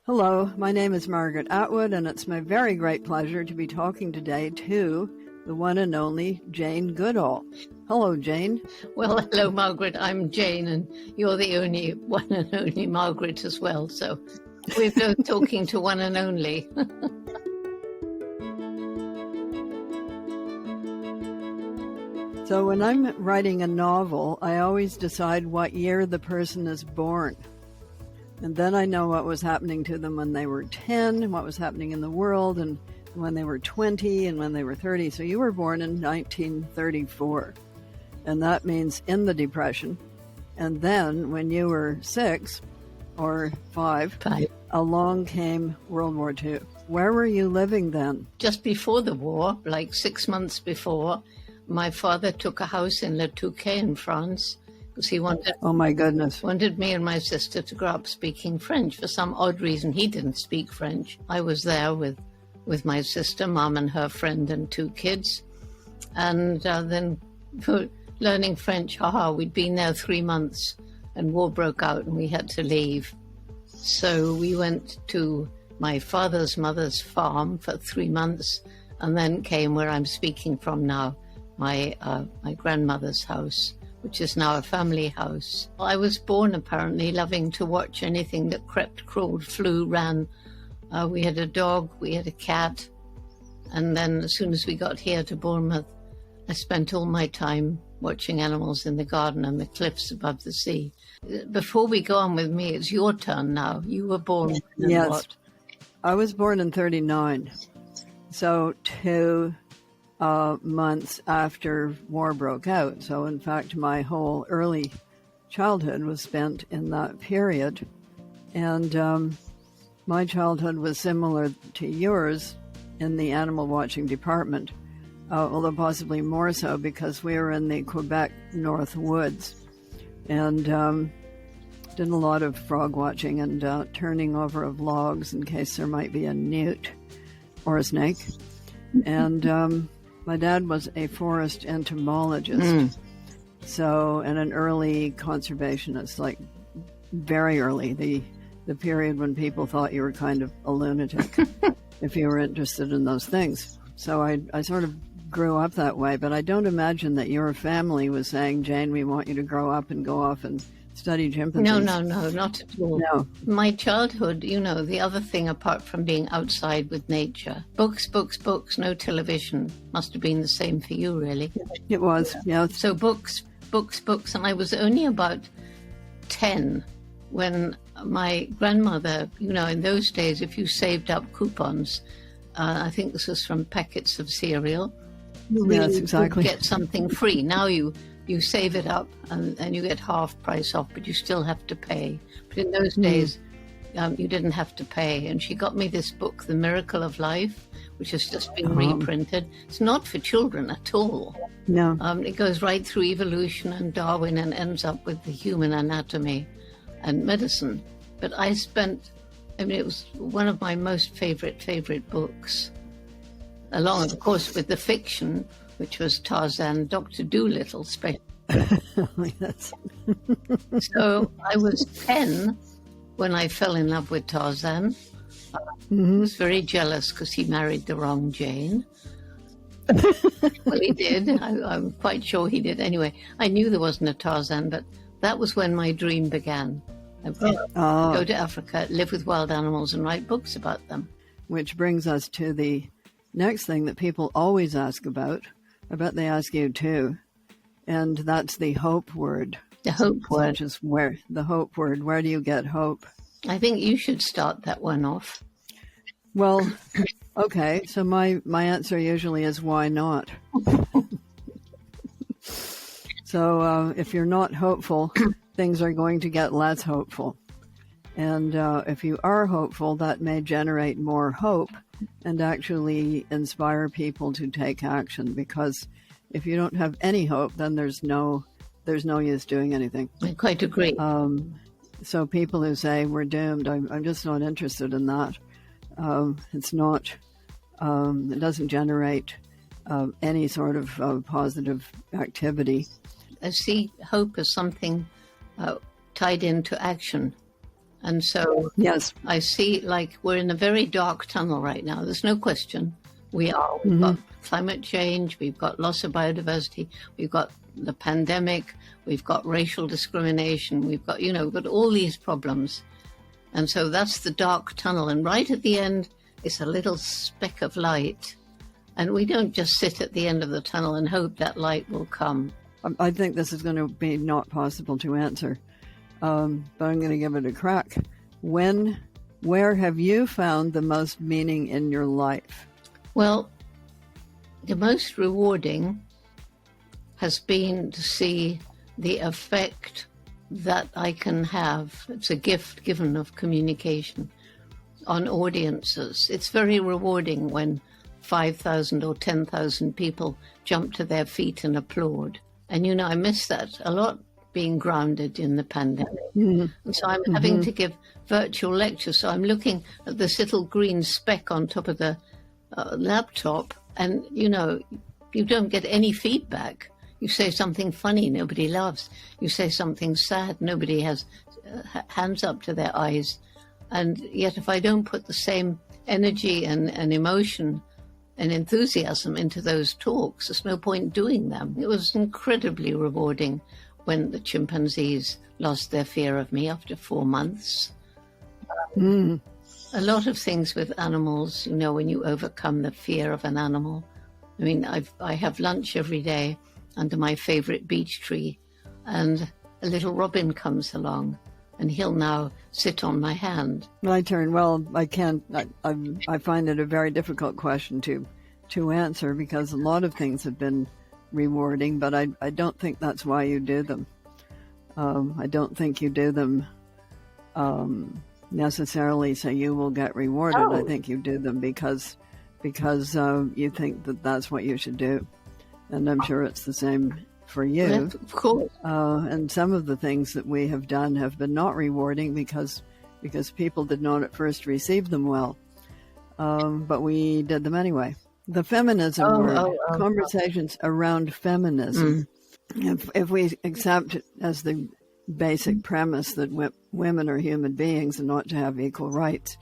Hello, my name is Margaret Atwood, and it's my very great pleasure to be talking today to the one and only Jane Goodall. Hello, Jane. Well, hello, Margaret. I'm Jane, and you're the only one and only Margaret as well. So we're both talking to one and only. So when I'm writing a novel, I always decide what year the person is born. And then I know what was happening to them when they were 10, what was happening in the world, and when they were 20, and when they were 30. So you were born in 1934, and that means in the Depression. And then when you were 6 or 5, along came World War II. Where were you living then? Just before the war, like 6 months before, my father took a house in Le Touquet in France because he wanted, oh my goodness, wanted me and my sister to grow up speaking French. For some odd reason, he didn't speak French. I was there with my sister, Mom and her friend and 2 kids. And then learning French, we'd been there 3 months and war broke out and we had to leave. So we went to my father's mother's farm for 3 months and then came where I'm speaking from now, my grandmother's house, which is now a family house. I was born apparently loving to watch anything that crept, crawled, flew, ran. We had a dog, we had a cat, and then as soon as we got here to Bournemouth, I spent all my time watching animals in the garden and the cliffs above the sea. Before we go on with me, it's your turn now. You were born in yes, what? I was born in 39, so 2 months after war broke out. So in fact, my whole early childhood was spent in that period. And my childhood was similar to yours in the animal watching department, although possibly more so because we were in the Quebec North Woods and did a lot of frog watching and turning over of logs in case there might be a newt or a snake. And my dad was a forest entomologist, and an early conservationist, like very early, the period when people thought you were kind of a lunatic if you were interested in those things. So I sort of grew up that way, but I don't imagine that your family was saying, Jane, we want you to grow up and go off and study chimpanzees. No, not at all. No. My childhood, the other thing apart from being outside with nature, books, no television. Must have been the same for you, really. It was, yeah. So books, and I was only about 10 when my grandmother, in those days, if you saved up coupons, I think this was from packets of cereal, you really could get something free. Now you save it up and you get half price off, but you still have to pay. But in those days, you didn't have to pay. And she got me this book, The Miracle of Life, which has just been reprinted. It's not for children at all. No. It goes right through evolution and Darwin and ends up with the human anatomy and medicine. But it was one of my most favorite books, along, of course, with the fiction, which was Tarzan, Dr. Dolittle special. Yes. So I was 10 when I fell in love with Tarzan. I was very jealous because he married the wrong Jane. Well, he did. I'm quite sure he did. Anyway, I knew there wasn't a Tarzan, but that was when my dream began. I would go to Africa, live with wild animals, and write books about them. Which brings us to the next thing that people always ask about. I bet they ask you too. And that's the hope word. The hope word. Which is the hope word. Where do you get hope? I think you should start that one off. Well, okay. So my answer usually is why not? So if you're not hopeful, things are going to get less hopeful. And if you are hopeful, that may generate more hope and actually inspire people to take action, because if you don't have any hope, then there's no use doing anything. I quite agree. So people who say we're doomed, I'm just not interested in that. It's not. It doesn't generate any sort of positive activity. I see hope as something tied into action. And so Yes. I see, like, we're in a very dark tunnel right now. There's no question. We are. We've got climate change. We've got loss of biodiversity. We've got the pandemic. We've got racial discrimination. We've got, we've got all these problems. And so that's the dark tunnel. And right at the end, it's a little speck of light. And we don't just sit at the end of the tunnel and hope that light will come. I think this is going to be not possible to answer, but I'm going to give it a crack. Where have you found the most meaning in your life? Well, the most rewarding has been to see the effect that I can have. It's a gift given of communication on audiences. It's very rewarding when 5,000 or 10,000 people jump to their feet and applaud. And, I miss that a lot, being grounded in the pandemic. And so I'm having to give virtual lectures. So I'm looking at this little green speck on top of the laptop, and, you don't get any feedback. You say something funny, nobody laughs. You say something sad, nobody has hands up to their eyes. And yet if I don't put the same energy and emotion and enthusiasm into those talks, there's no point doing them. It was incredibly rewarding when the chimpanzees lost their fear of me after 4 months. A lot of things with animals, when you overcome the fear of an animal. I mean, I have lunch every day under my favorite beech tree, and a little robin comes along, and he'll now sit on my hand. My turn. Well, I can't. I find it a very difficult question to answer, because a lot of things have been rewarding, but I don't think that's why you do them. I don't think you do them necessarily so you will get rewarded. I think you do them because you think that that's what you should do. And I'm sure it's the same for you. Yes, of course. And some of the things that we have done have been not rewarding because people did not at first receive them well. But we did them anyway. The feminism conversations around feminism. If we accept as the basic premise that women are human beings and ought to have equal rights,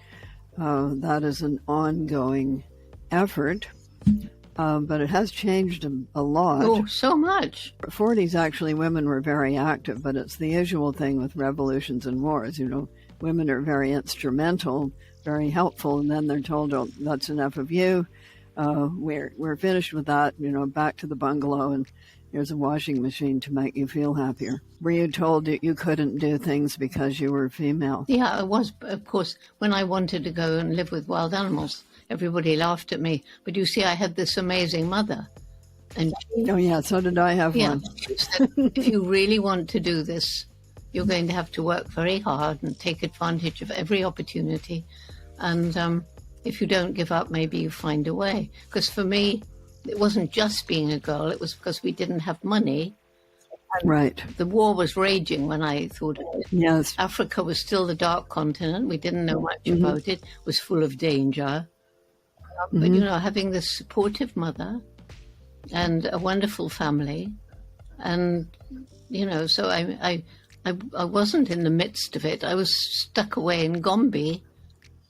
that is an ongoing effort. But it has changed a lot. Oh, so much. 40s, actually, women were very active, but it's the usual thing with revolutions and wars. Women are very instrumental, very helpful, and then they're told, "Oh, that's enough of you. We're finished with that. Back to the bungalow, and here's a washing machine to make you feel happier." Were you told that you couldn't do things because you were female? Yeah, I was. Of course, when I wanted to go and live with wild animals, everybody laughed at me. But you see, I had this amazing mother. And so did I have one. She said, if you really want to do this, you're going to have to work very hard and take advantage of every opportunity. And if you don't give up, maybe you find a way. Because for me, it wasn't just being a girl. It was because we didn't have money. Right. The war was raging when I thought of it. Yes. Africa was still the dark continent. We didn't know much about it. It was full of danger. But, having this supportive mother and a wonderful family, and, so I wasn't in the midst of it. I was stuck away in Gombe,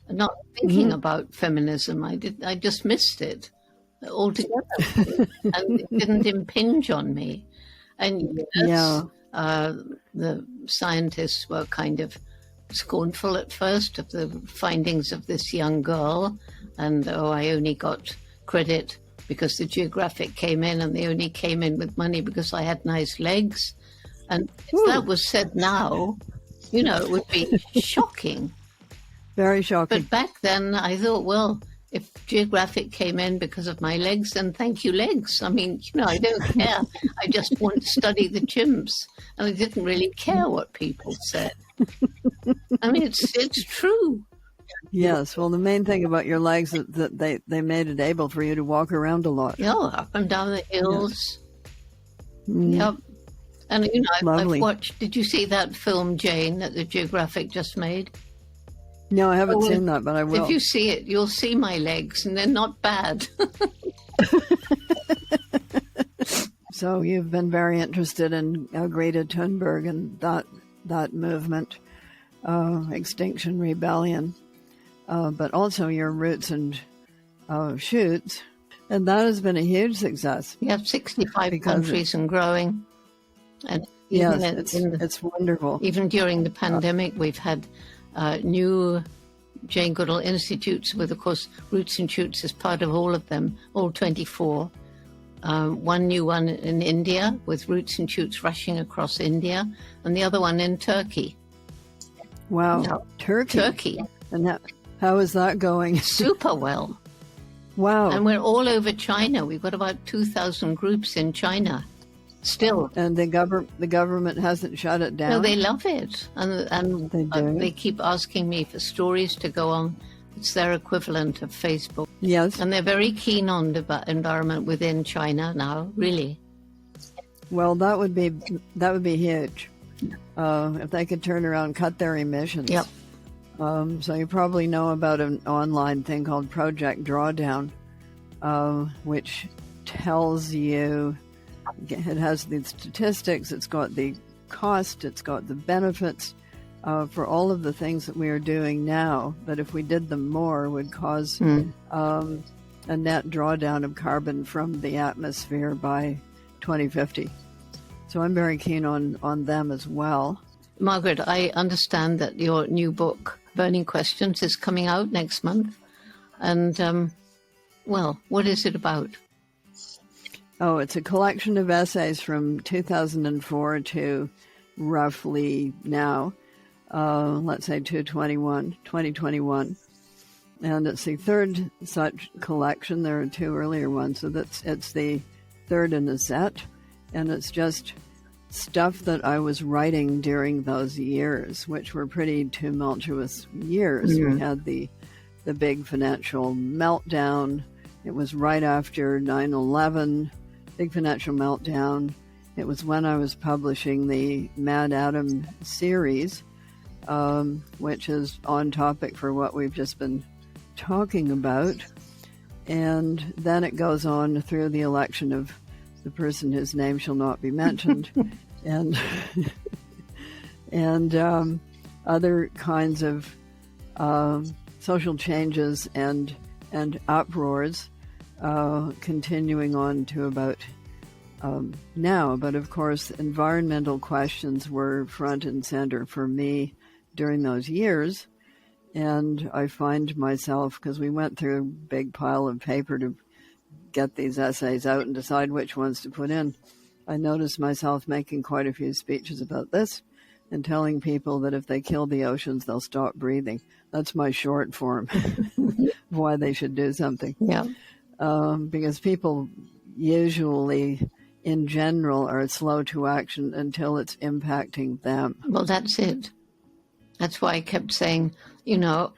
not thinking about feminism. I just missed it altogether, and it didn't impinge on me. And the scientists were kind of scornful at first of the findings of this young girl, and I only got credit because the Geographic came in, and they only came in with money because I had nice legs. And if that was said now, it would be shocking. Very shocking. But back then I thought, well, if Geographic came in because of my legs, then thank you, legs. I mean, I don't care. I just want to study the chimps. And I didn't really care what people said. I mean, it's true. Yes. Well, the main thing about your legs is that they made it able for you to walk around a lot. Yeah, up and down the hills. Yeah. Yep. And, Lovely. I've watched, did you see that film, Jane, that the Geographic just made? No, I haven't seen that, but I will. If you see it, you'll see my legs, and they're not bad. So you've been very interested in Greta Thunberg and that movement. Extinction Rebellion, but also your Roots and Shoots. And that has been a huge success. We have 65 countries and growing. And yes, it's wonderful. Even during the pandemic, we've had new Jane Goodall Institutes with, of course, Roots and Shoots is part of all of them, all 24. One new one in India with Roots and Shoots rushing across India, and the other one in Turkey. Wow, No, Turkey. And how is that going? Super well. Wow. And we're all over China. We've got about 2,000 groups in China still. And the government hasn't shut it down? No, they love it. And they keep asking me for stories to go on. It's their equivalent of Facebook. Yes. And they're very keen on the environment within China now, really. Well, that would be huge. If they could turn around and cut their emissions. Yep. So you probably know about an online thing called Project Drawdown, which tells you, it has the statistics, it's got the cost, it's got the benefits for all of the things that we are doing now, that if we did them more would cause a net drawdown of carbon from the atmosphere by 2050. So I'm very keen on them as well. Margaret, I understand that your new book, Burning Questions, is coming out next month. And, well, what is it about? Oh, it's a collection of essays from 2004 to roughly now, let's say 2021. And it's the third such collection. There are two earlier ones, so it's the third in a set. And it's just stuff that I was writing during those years, which were pretty tumultuous years. Mm-hmm. We had the big financial meltdown. It was right after 9/11, big financial meltdown. It was when I was publishing the Mad Adam series, which is on topic for what we've just been talking about. And then it goes on through the election of the person whose name shall not be mentioned, and other kinds of social changes and uproars, continuing on to about now. But of course, environmental questions were front and center for me during those years, and I find myself, because we went through a big pile of paper to get these essays out and decide which ones to put in, I noticed myself making quite a few speeches about this and telling people that if they kill the oceans, they'll stop breathing. That's my short form of why they should do something. Yeah. Because people usually, in general, are slow to action until it's impacting them. Well, that's it. That's why I kept saying,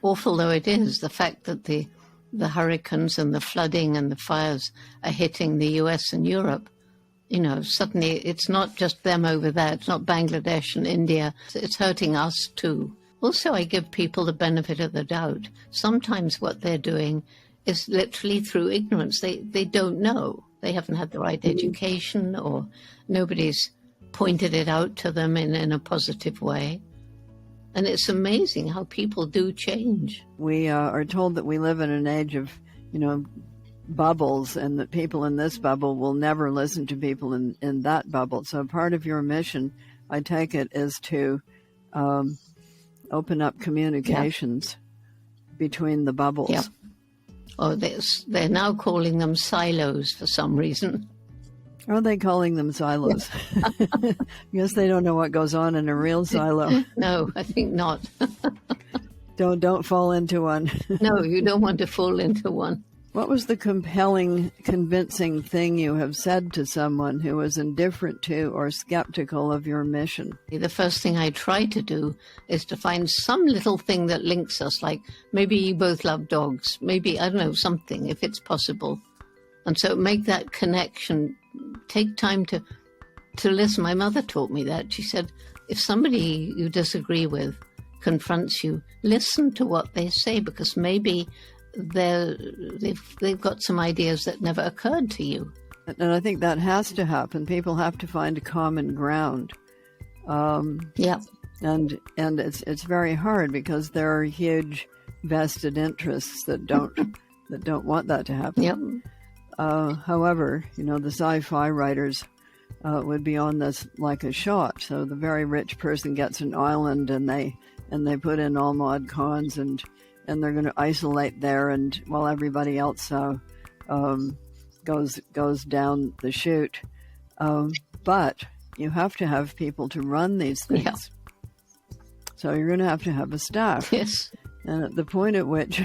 awful though it is, the fact that the hurricanes and the flooding and the fires are hitting the US and Europe, suddenly it's not just them over there. It's not Bangladesh and India. It's hurting us too. Also, I give people the benefit of the doubt. Sometimes what they're doing is literally through ignorance. They don't know. They haven't had the right education, or nobody's pointed it out to them in a positive way. And it's amazing how people do change. We are told that we live in an age of, bubbles, and that people in this bubble will never listen to people in that bubble. So part of your mission, I take it, is to open up communications between the bubbles. Yeah. Oh, they're now calling them silos for some reason. Are they calling them silos? Yes, they don't know what goes on in a real silo. No, I think not. Don't fall into one. No, you don't want to fall into one. What was the compelling, convincing thing you have said to someone who was indifferent to or skeptical of your mission? The first thing I try to do is to find some little thing that links us, like maybe you both love dogs, maybe, I don't know, something, if it's possible. And so make that connection. Take time to listen. My mother taught me that. She said, if somebody you disagree with confronts you, listen to what they say, because maybe they've got some ideas that never occurred to you. And I think that has to happen. People have to find a common ground. Yeah. and it's very hard because there are huge vested interests that don't want that to happen. Yep. However, the sci-fi writers would be on this like a shot. So the very rich person gets an island, and they put in all mod cons, and they're going to isolate there, and while everybody else goes down the chute. But you have to have people to run these things. Yeah. So you're going to have a staff. Yes. And at the point at which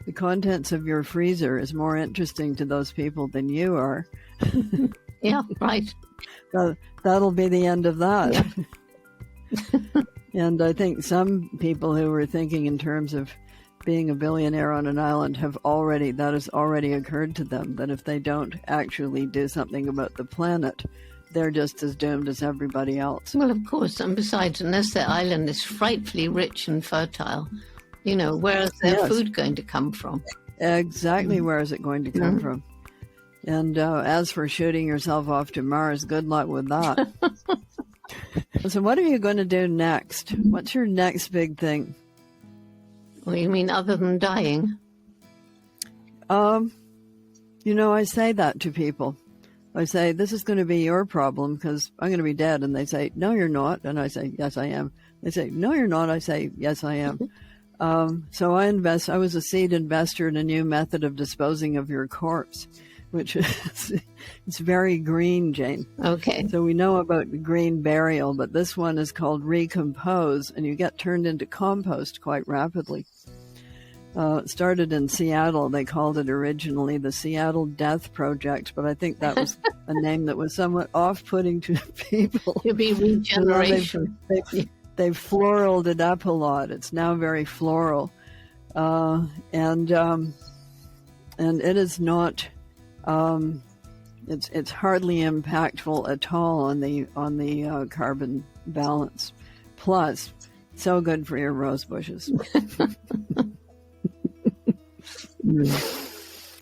the contents of your freezer is more interesting to those people than you are. Yeah, right. That'll be the end of that. Yeah. And I think some people who were thinking in terms of being a billionaire on an island that has already occurred to them, that if they don't actually do something about the planet, they're just as doomed as everybody else. Well, of course, and besides, unless their island is frightfully rich and fertile, where is their food going to come from? Exactly, where is it going to come from? And as for shooting yourself off to Mars, good luck with that. So what are you going to do next? What's your next big thing? Well, you mean other than dying? I say that to people. I say, this is going to be your problem because I'm going to be dead. And they say, no, you're not. And I say, yes, I am. They say, no, you're not. I say, yes, I am. So I was a seed investor in a new method of disposing of your corpse, which is, it's very green, Jane. Okay. So we know about green burial, but this one is called recompose, and you get turned into compost quite rapidly. It started in Seattle. They called it originally the Seattle Death Project, but I think that was a name that was somewhat off-putting to people. It'd be regeneration. They've floraled it up a lot. It's now very floral, and it is not. It's hardly impactful at all on the carbon balance. Plus, so good for your rose bushes.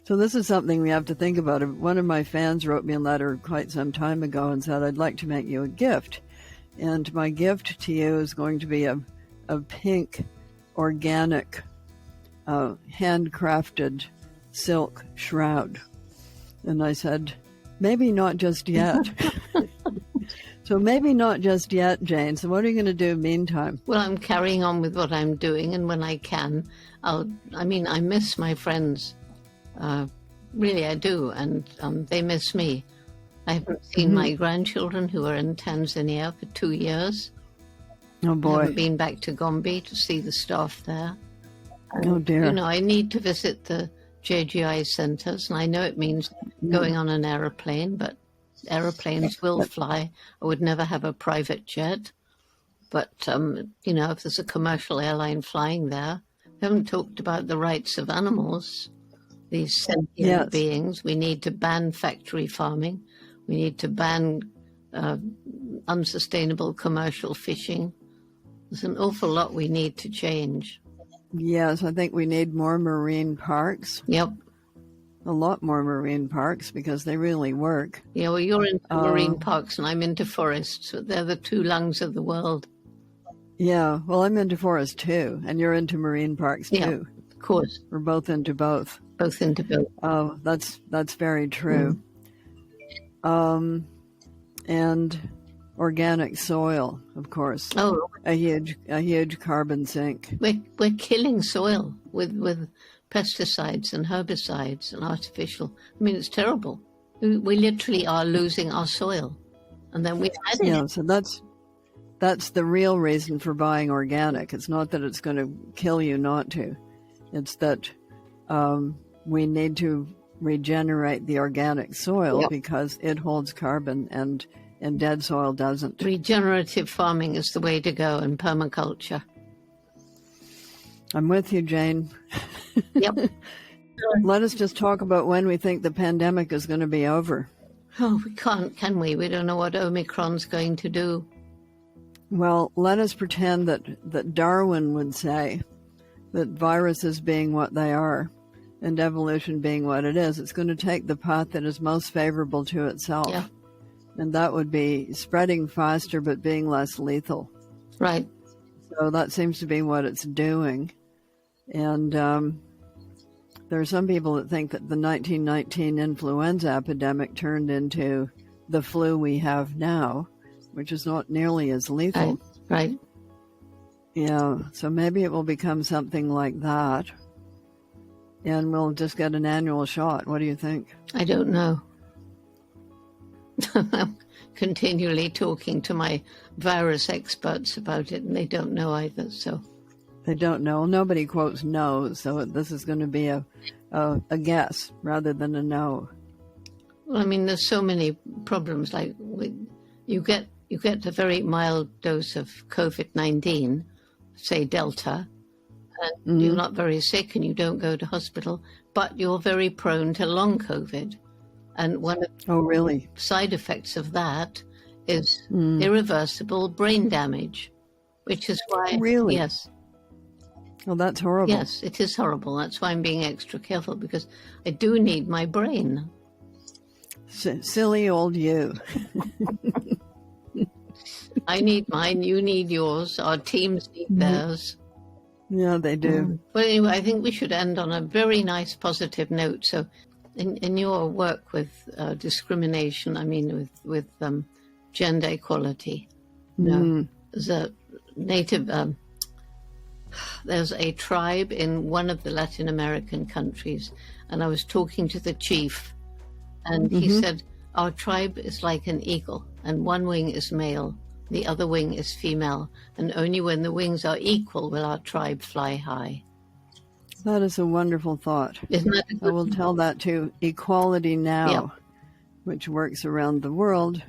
So this is something we have to think about. One of my fans wrote me a letter quite some time ago and said, I'd like to make you a gift. And my gift to you is going to be a pink, organic, handcrafted silk shroud. And I said, maybe not just yet. So maybe not just yet, Jane. So what are you going to do meantime? Well, I'm carrying on with what I'm doing, and when I can, I miss my friends. Really, I do, and they miss me. I haven't seen my grandchildren who are in Tanzania for 2 years. Oh, boy. I haven't been back to Gombe to see the staff there. And, oh, dear. I need to visit the JGI centres, and I know it means going on an aeroplane, but aeroplanes will fly. I would never have a private jet. But, if there's a commercial airline flying there, we haven't talked about the rights of animals, these sentient beings. We need to ban factory farming. We need to ban unsustainable commercial fishing. There's an awful lot we need to change. Yes, I think we need more marine parks. Yep. A lot more marine parks because they really work. Yeah, well, you're into marine parks and I'm into forests. They're the two lungs of the world. Yeah, well, I'm into forests too, and you're into marine parks too. Yeah, of course. We're both into both. Both into both. Oh, that's very true. And organic soil, of course. Oh, a huge carbon sink. We're killing soil with pesticides and herbicides and artificial. I mean, it's terrible. We literally are losing our soil, and then we've had it. Yeah, so that's the real reason for buying organic. It's not that it's going to kill you not to. It's that we need to regenerate the organic soil because it holds carbon and dead soil doesn't. Regenerative farming is the way to go, and permaculture. I'm with you, Jane. Yep. Let us just talk about when we think the pandemic is going to be over. Oh, we can't, can we? We don't know what Omicron's going to do. Well, let us pretend that Darwin would say that viruses being what they are and evolution being what it is, it's going to take the path that is most favorable to itself. Yeah. And that would be spreading faster but being less lethal. Right. So that seems to be what it's doing. And there are some people that think that the 1919 influenza epidemic turned into the flu we have now, which is not nearly as lethal. Right. Yeah, so maybe it will become something like that. And we'll just get an annual shot. What do you think? I don't know. I'm continually talking to my virus experts about it, and they don't know either. So they don't know. Nobody quotes no, so this is going to be a guess rather than a no. Well, I mean, there's so many problems. Like you get a very mild dose of COVID-19, say Delta, and you're not very sick and you don't go to hospital, but you're very prone to long COVID. And one of the side effects of that is irreversible brain damage, which is why... Really? Yes. Oh, that's horrible. Yes, it is horrible. That's why I'm being extra careful, because I do need my brain. Silly old you. I need mine, you need yours, our teams need theirs. Yeah, they do. Well, anyway, I think we should end on a very nice positive note. So in your work with discrimination, I mean with gender equality, there's a native... there's a tribe in one of the Latin American countries, and I was talking to the chief, and he said, our tribe is like an eagle, and one wing is male, the other wing is female, and only when the wings are equal will our tribe fly high. That is a wonderful thought. Isn't that a good I will tell that to Equality Now, which works around the world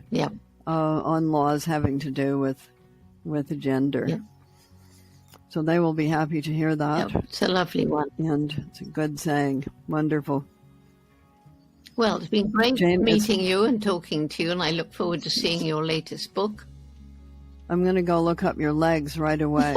on laws having to do with gender. Yeah. So they will be happy to hear that. It's a lovely one. And it's a good saying. Wonderful. Well, it's been great Jane, meeting you and talking to you, and I look forward to seeing your latest book. I'm going to go look up your legs right away.